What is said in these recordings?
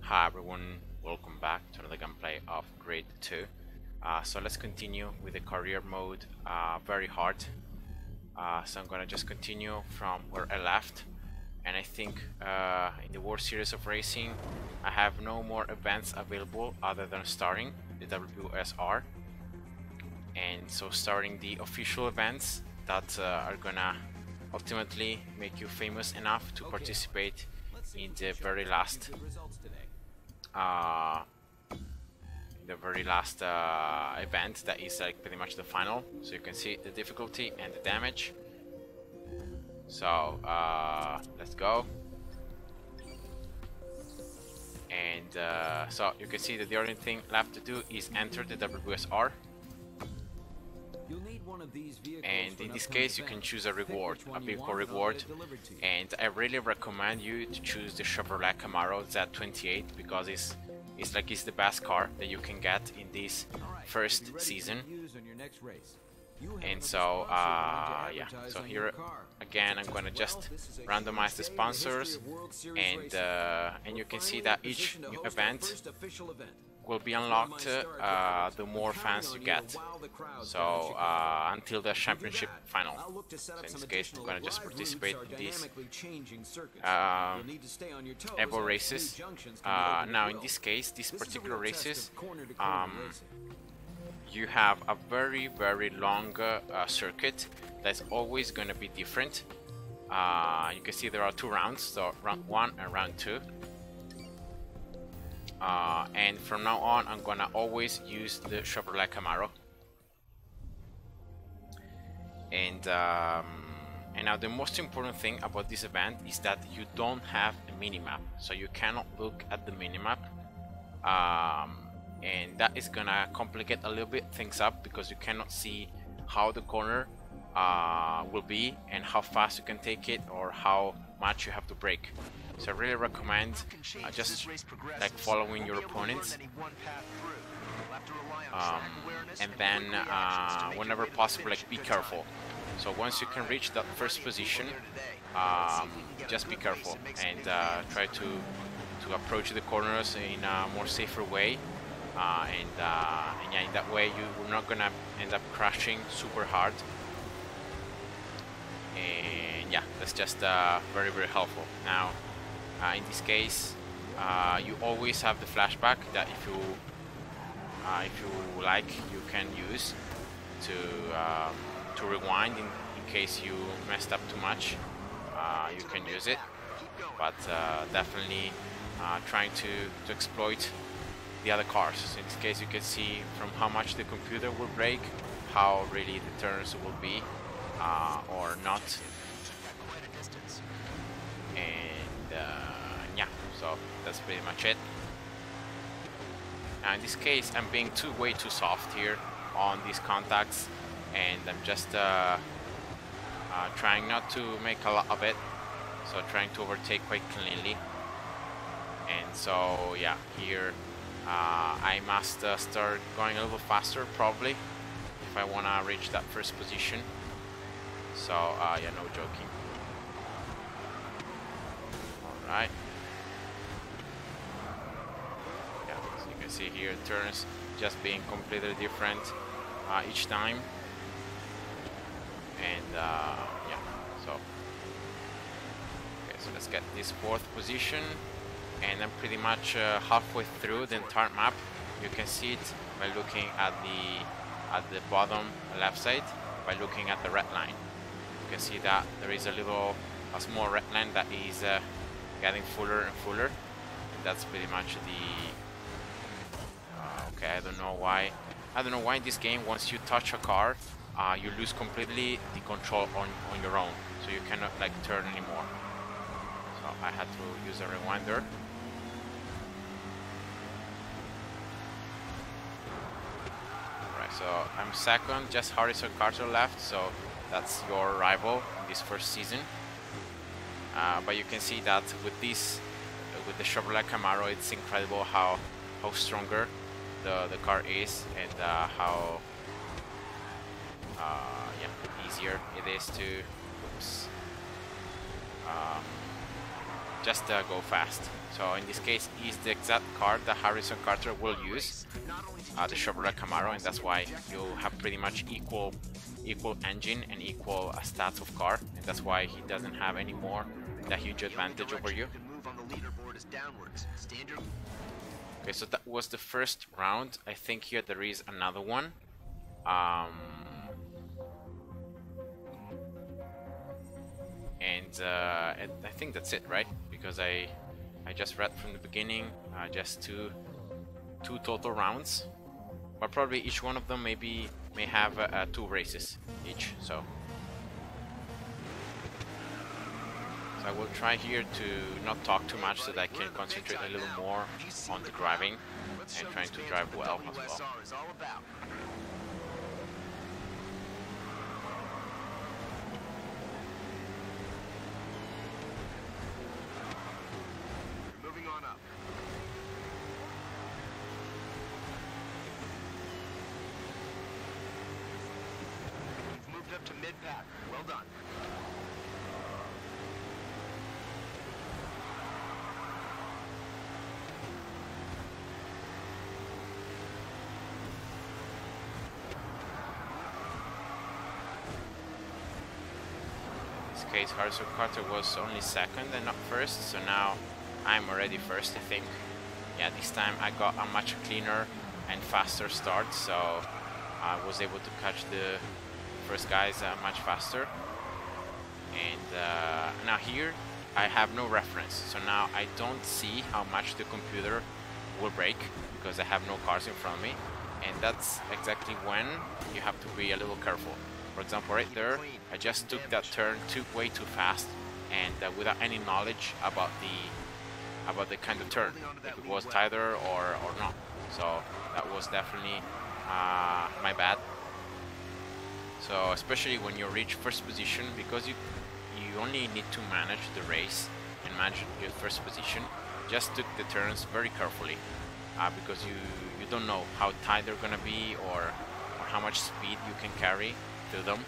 Hi everyone, welcome back to another gameplay of Grid 2. So let's continue with the career mode, very hard. So I'm gonna just continue from where I left. And I think in the World Series of Racing, I have no more events available other than starting the WSR. And so starting the official events that are gonna ultimately make you famous enough to participate in the very last uh, event that is like pretty much the final. So you can see the difficulty and the damage. So let's go. And so you can see that the only thing left to do is enter the WSR. And in this case you can choose a reward, a vehicle reward, and I really recommend you to choose the Chevrolet Camaro Z28 because it's the best car that you can get in this first season. And so yeah, so here again I'm gonna just randomize the sponsors, and you can see that each new event will be unlocked the more fans you get. So until the championship final. So in this case, I'm gonna just participate in these Evo races. Now in this case, these particular races, you have a very long circuit that's always gonna be different. You can see there are two rounds, so round 1 and round 2. And from now on, I'm gonna always use the Chevrolet Camaro. And now the most important thing about this event is that you don't have a minimap, so you cannot look at the minimap, and that is gonna complicate a little bit things up because you cannot see how the corner will be and how fast you can take it or how much you have to brake. So I really recommend just like following your opponents, and then whenever possible, like be careful. So once you can reach that first position, just be careful and try to approach the corners in a more safer way, and yeah, in that way you're not gonna end up crashing super hard. And yeah, that's just very helpful. Now in this case, you always have the flashback that if you like, you can use to rewind in case you messed up too much. You can use it, but definitely trying to exploit the other cars. So in this case, you can see from how much the computer will brake, how really the turns will be or not. And yeah, so that's pretty much it. Now in this case, I'm being way too soft here on these contacts, and I'm just trying not to make a lot of it, so trying to overtake quite cleanly. And so yeah, here I must start going a little faster probably if I want to reach that first position. So yeah, no joking. Alright. Yeah, so you can see here turns just being completely different each time. And yeah, so okay, so let's get this fourth position, and I'm pretty much halfway through the entire map. You can see it by looking at the bottom left side, by looking at the red line. You can see that there is a small red line that is getting fuller and fuller, and that's pretty much the okay, I don't know why in this game, once you touch a car, you lose completely the control on your own, so you cannot like turn anymore. So I had to use a rewinder. Alright, so I'm second, just Harrison Carter left, so that's your rival in this first season. But you can see that with the Chevrolet Camaro, it's incredible how stronger the car is, and how yeah, easier it is to just go fast. So in this case, is the exact car that Harrison Carter will use, the Chevrolet Camaro, and that's why you have pretty much equal engine and equal stats of car, and that's why he doesn't have any more that huge advantage over you. Okay, so that was the first round. I think here there is another one. And I think that's it, right? Because I just read from the beginning, just two total rounds, but probably each one of them may have 2 races each. So I will try here to not talk too much so that I can concentrate a little more on the driving and trying to drive well as well. Up to mid-pack. Well done. In this case, Harrison Carter was only second and not first, so now I'm already first, I think. Yeah, this time I got a much cleaner and faster start, so I was able to catch the first guys much faster. And now here I have no reference, so now I don't see how much the computer will break because I have no cars in front of me, and that's exactly when you have to be a little careful. For example, right there, I just took that turn way too fast, and without any knowledge about the kind of turn, if it was tighter or not. So that was definitely my bad. So especially when you reach first position, because you only need to manage the race and manage your first position, just took the turns very carefully, because you don't know how tight they're gonna be or how much speed you can carry through them,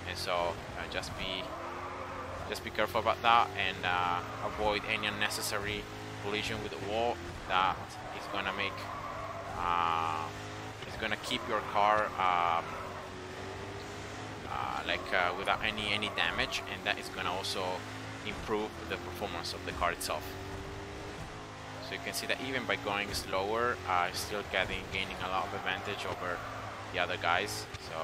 and so just be careful about that, and avoid any unnecessary collision with the wall that is gonna make keep your car without any damage, and that is gonna also improve the performance of the car itself. So you can see that even by going slower, still gaining a lot of advantage over the other guys. So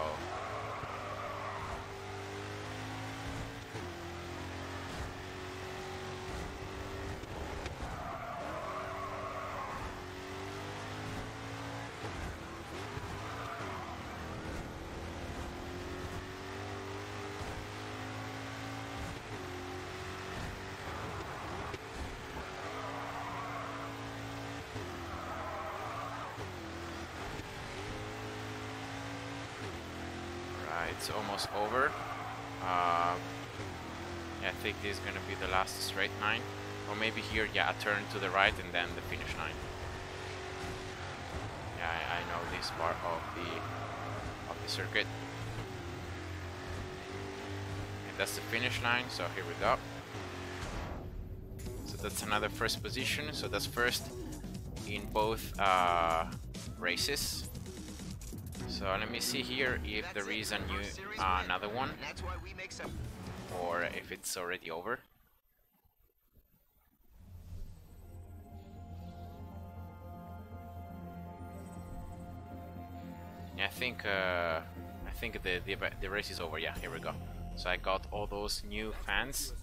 it's almost over. Yeah, I think this is gonna be the last straight line, or maybe here, yeah, a turn to the right and then the finish line. Yeah, I know this part of the circuit, and that's the finish line. So here we go. So that's another first position. So that's first in both races. So let me see here if there is a new another one, or if it's already over. Yeah, I think the race is over. Yeah, here we go. So I got all those new fans,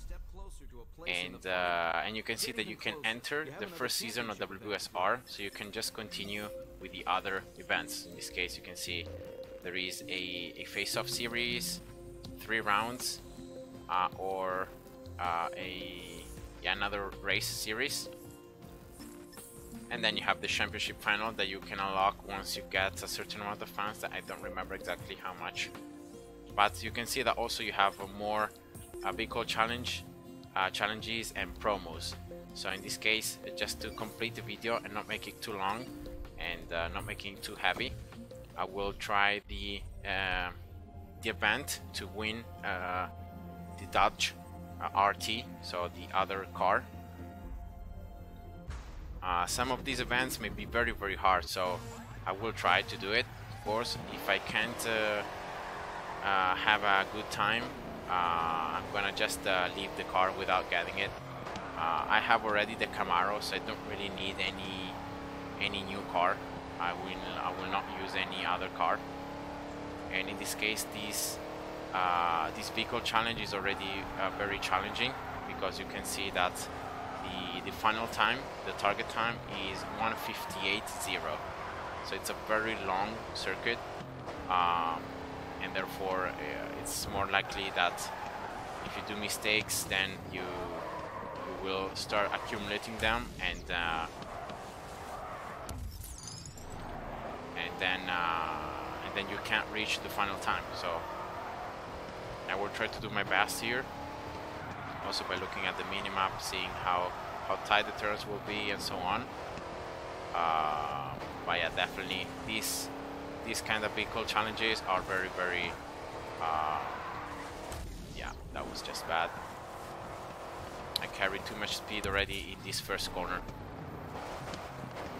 and you can see that you can enter the first season of WSR, so you can just continue with the other events. In this case, you can see there is a face-off series, 3 rounds, or another race series, and then you have the championship final that you can unlock once you get a certain amount of fans. That I don't remember exactly how much, but you can see that also you have more vehicle challenges and promos. So in this case, just to complete the video and not make it too long and not making it too heavy, I will try the event to win the Dodge RT, so the other car, Some of these events may be very hard, so I will try to do it. Of course, if I can't have a good time, I'm gonna just leave the car without getting it. I have already the Camaro, so I don't really need any new car. I will not use any other car. And in this case, this vehicle challenge is already very challenging, because you can see that the final time, the target time, is 1:58.0. So it's a very long circuit, and therefore it's more likely that if you do mistakes, then you will start accumulating them, and then you can't reach the final time. So I will try to do my best here, also by looking at the minimap, seeing how tight the turns will be and so on. But yeah, definitely these kind of vehicle challenges are very yeah, that was just bad. I carried too much speed already in this first corner.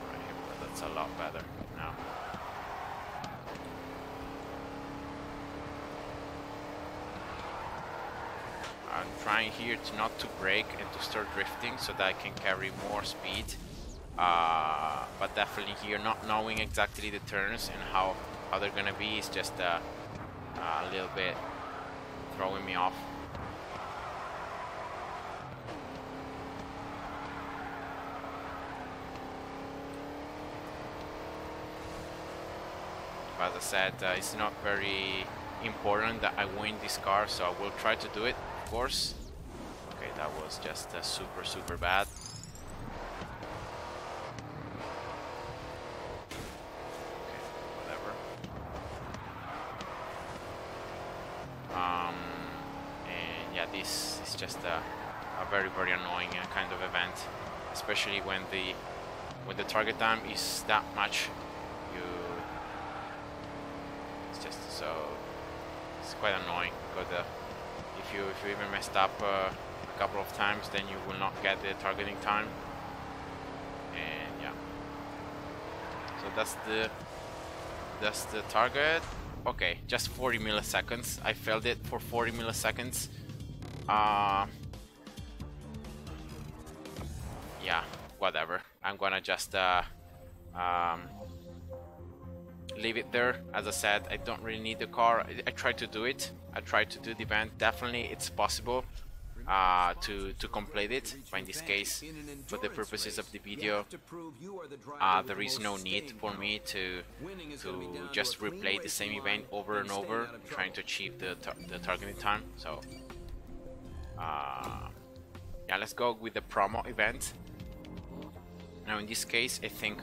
Right here, but that's a lot better now. I'm trying here to not to brake and to start drifting so that I can carry more speed. But definitely here, not knowing exactly the turns and how they're gonna be is just a little bit throwing me off. As I said, it's not very important that I win this car, so I will try to do it, of course. Okay, that was just super bad. Okay, whatever. And yeah, this is just a very annoying kind of event, especially when the target time is that much. So it's quite annoying, because if you even messed up a couple of times, then you will not get the targeting time. And yeah, so that's the target. Okay, just 40 milliseconds. I failed it for 40 milliseconds. Yeah, whatever. I'm gonna just leave it there. As I said, I don't really need the car. I tried to do it. I tried to do the event. Definitely it's possible to complete it, but in this case, for the purposes of the video, there is no need for me to just replay the same event over and over, trying to achieve the targeting time. So yeah, let's go with the promo event. Now in this case, I think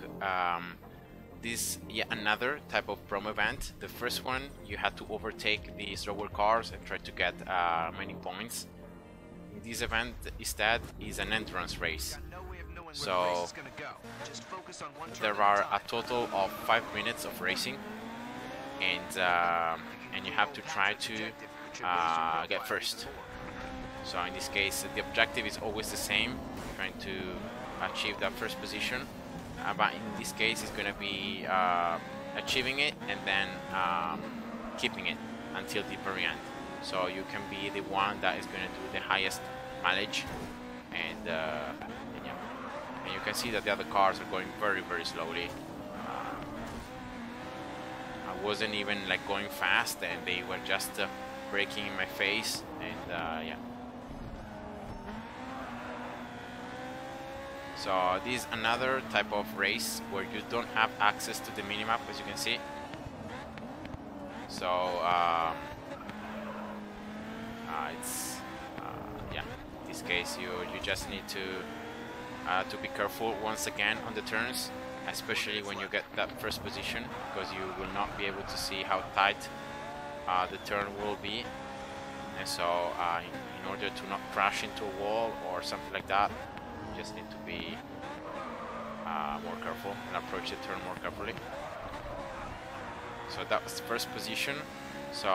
this yet another type of promo event. The first one, you had to overtake the slower cars and try to get many points. In this event instead is an entrance race. So there are a total of 5 minutes of racing, and you have to try to get first. So in this case, the objective is always the same, trying to achieve that first position. But in this case, it's going to be achieving it and then keeping it until the very end. So you can be the one that is going to do the highest mileage, and yeah, and you can see that the other cars are going very slowly. I wasn't even like going fast, and they were just braking in my face, and yeah. So this is another type of race where you don't have access to the minimap, as you can see. So it's yeah, in this case you just need to be careful once again on the turns, especially when you get that first position, because you will not be able to see how tight the turn will be. And so in order to not crash into a wall or something like that, just need to be more careful and approach the turn more carefully. So that was the first position. So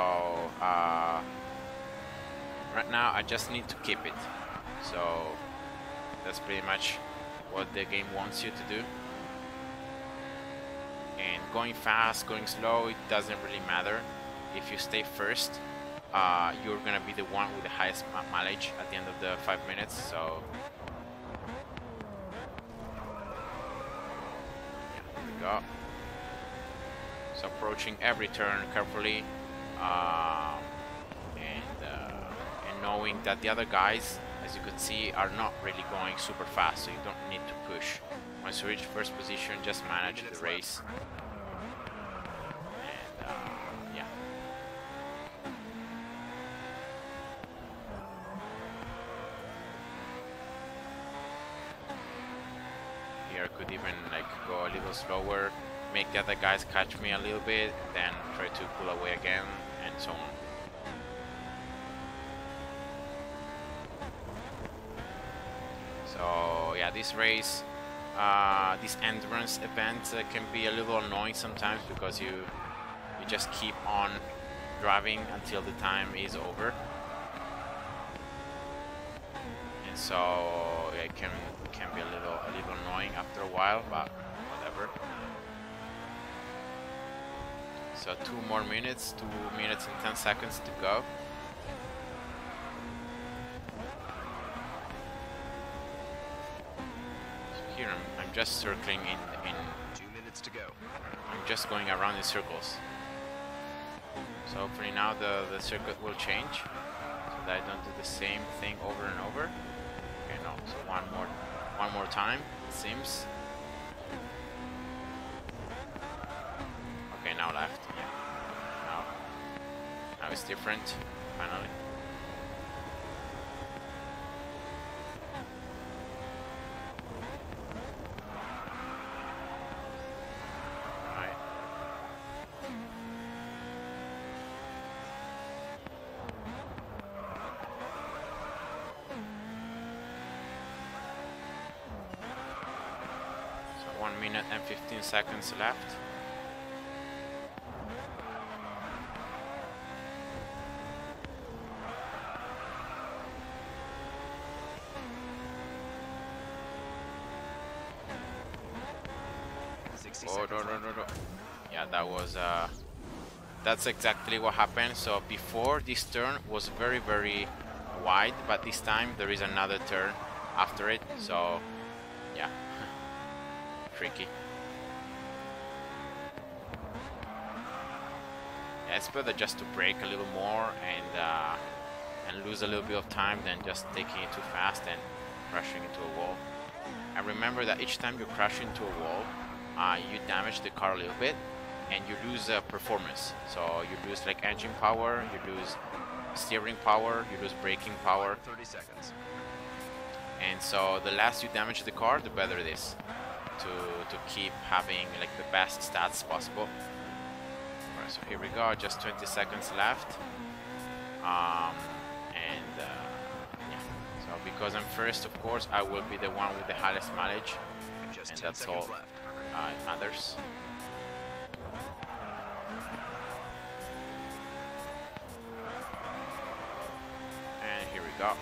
right now I just need to keep it. So that's pretty much what the game wants you to do. And going fast, going slow, it doesn't really matter. If you stay first, you're gonna be the one with the highest mileage at the end of the 5 minutes. So yeah, here we go. So approaching every turn carefully, and knowing that the other guys, as you can see, are not really going super fast, so you don't need to push. Once you reach first position, just manage the race. And yeah. Here I could even like go a little slower, make the other guys catch me a little bit, then try to pull away again, and so on. So yeah, this race, this endurance event can be a little annoying sometimes because you just keep on driving until the time is over, and so it can be a little annoying after a while, but whatever. So 2 more minutes, 2 minutes and 10 seconds to go. Here I'm just circling in 2 minutes to go. I'm just going around in circles. So hopefully now the circuit will change, so that I don't do the same thing over and over. Okay, no, so one more time, it seems. Okay, now left, yeah. Now it's different, finally. So 1 minute and 15 seconds left. Oh, no. Yeah, that was that's exactly what happened. So before, this turn was very, very wide, but this time there is another turn after it, so yeah. Tricky. Yeah, it's better just to brake a little more and lose a little bit of time than just taking it too fast and crashing into a wall. And remember that each time you crash into a wall, you damage the car a little bit and you lose performance. So you lose like engine power, you lose steering power, you lose braking power. 30 seconds. And so the less you damage the car, the better it is to keep having like the best stats possible. Alright, so here we go, just 20 seconds left. Yeah. So because I'm first, of course, I will be the one with the highest mileage, and that's all it matters. And here we go.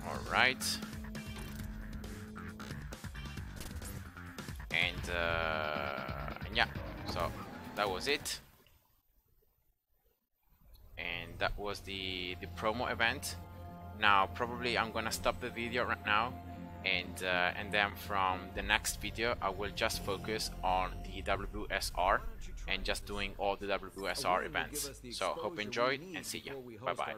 Alright. And yeah, so that was it. And that was the promo event. Now probably I'm gonna stop the video right now, and then from the next video I will just focus on the WSR and just doing all the WSR events. So hope you enjoyed and see ya. Bye bye.